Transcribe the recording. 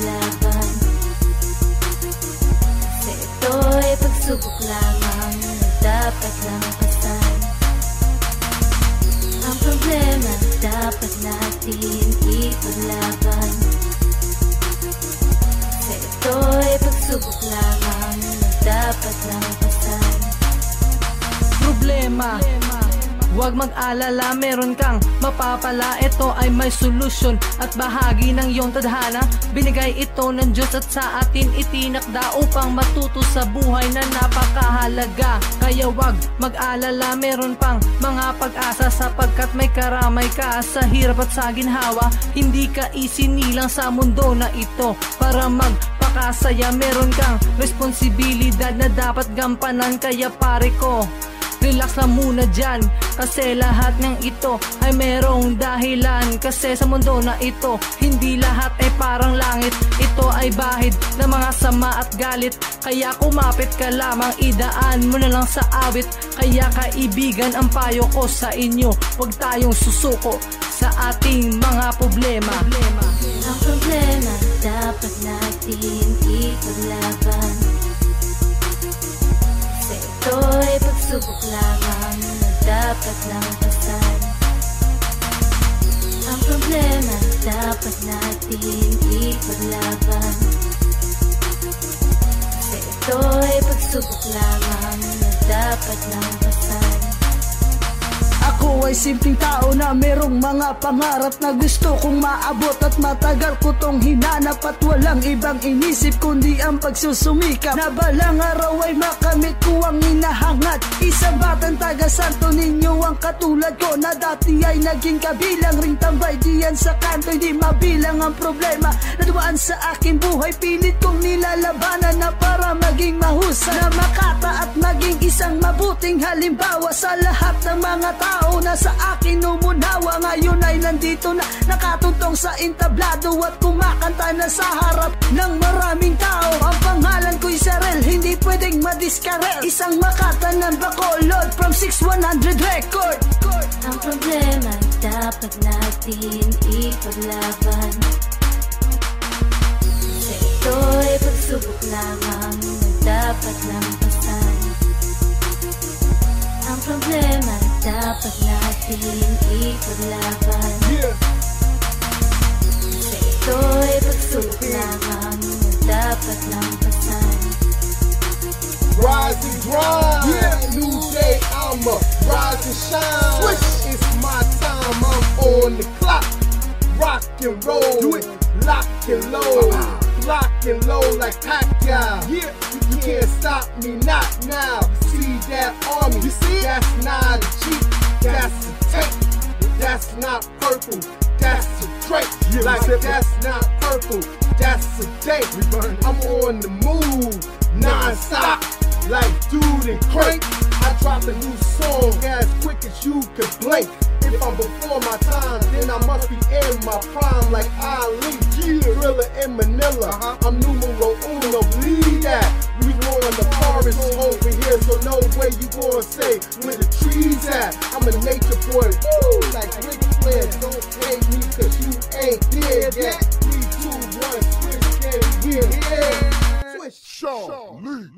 ipaglaban. Kasi ito'y pagsubok lamang na dapat lampasan. Ang problema dapat natin ipaglaban. Kasi ito'y pagsubok lamang na dapat lampasan. Problema, huwag mag-alala, meron kang mapapala. Ito ay may solusyon at bahagi ng iyong tadhana. Binigay ito ng Diyos at sa atin itinakda upang matuto sa buhay na napakahalaga. Kaya huwag mag-alala, meron pang mga pag-asa, sapagkat may karamay ka sa hirap at sa ginhawa. Hindi ka isinilang sa mundo na ito para magpakasaya. Meron kang responsibilidad na dapat gampanan. Kaya pare ko, relax lang muna dyan, kasi lahat ng ito ay merong dahilan. Kasi sa mundo na ito, hindi lahat ay parang langit. Ito ay bahid ng mga sama at galit. Kaya kumapit ka lamang, idaan mo na lang sa awit. Kaya kaibigan, ang payo ko sa inyo, huwag tayong susuko sa ating mga problema. Ang problema dapat natin ipaglaban. Ito'y pagsubok lamang na dapat lampasan. Ang problema dapat natin ipaglaban. Kasi ito'y pagsubok lamang na dapat lampasan. Ako ay simpleng tao na merong mga pangarap na gusto kong maabot, at matagal ko tong hinanap at walang ibang inisip kundi ang pagsusumikap na balang araw ay makamit ko ang inahangat. Isang batang taga Santo Niño ang katulad ko na dati ay naging kabilang ring tambay diyan sa kanto. Hindi mabilang ang problema na dumaan sa aking buhay. Pilit kong nilalabanan na para maging mahusay, na makata at maging isang mabuting halimbawa sa lahat ng mga tao na sa akin umunawa. Ngayon ay nandito na, nakatuntong sa entablado at kumakanta na sa harap ng maraming tao. Ang pangalan ko'y Sarel, hindi pwedeng madiskarel. Isang makata ng Bacolod from 6100 record. Ang problema dapat natin ipaglaban. Kasi ito'y pagsubok lamang na dapat lampasan. Ang problema dapat natin ipaglaban. Kasi ito'y pagsubok lamang na dapat lampasan. Rise and grind, yeah. New day, I'ma rise and shine. Switch. It's my time, I'm on the clock. Rock and roll, do it. Lock and load, lock and load like Pacquiao. Yeah, you can't stop me, not now. See that army, you see? That's not a Jeep, that's a tank. That's not purple, that's a Drake. Yeah, like that's not purple, that's a date. I'm on the move, non-stop, like dude and crank. I drop a new song as quick as you can blink. If I'm before my time, then I must be in my prime like Ali, Thriller in Manila. I'm numero uno, believe that. We going the forest over here, so no way you gonna say where the trees at. I'm a nature boy, woo, like Ric Flair. Don't hate me cause you ain't there yet. 3, 2, 1, switch, get it, yeah. Switch, Shaw, Lee.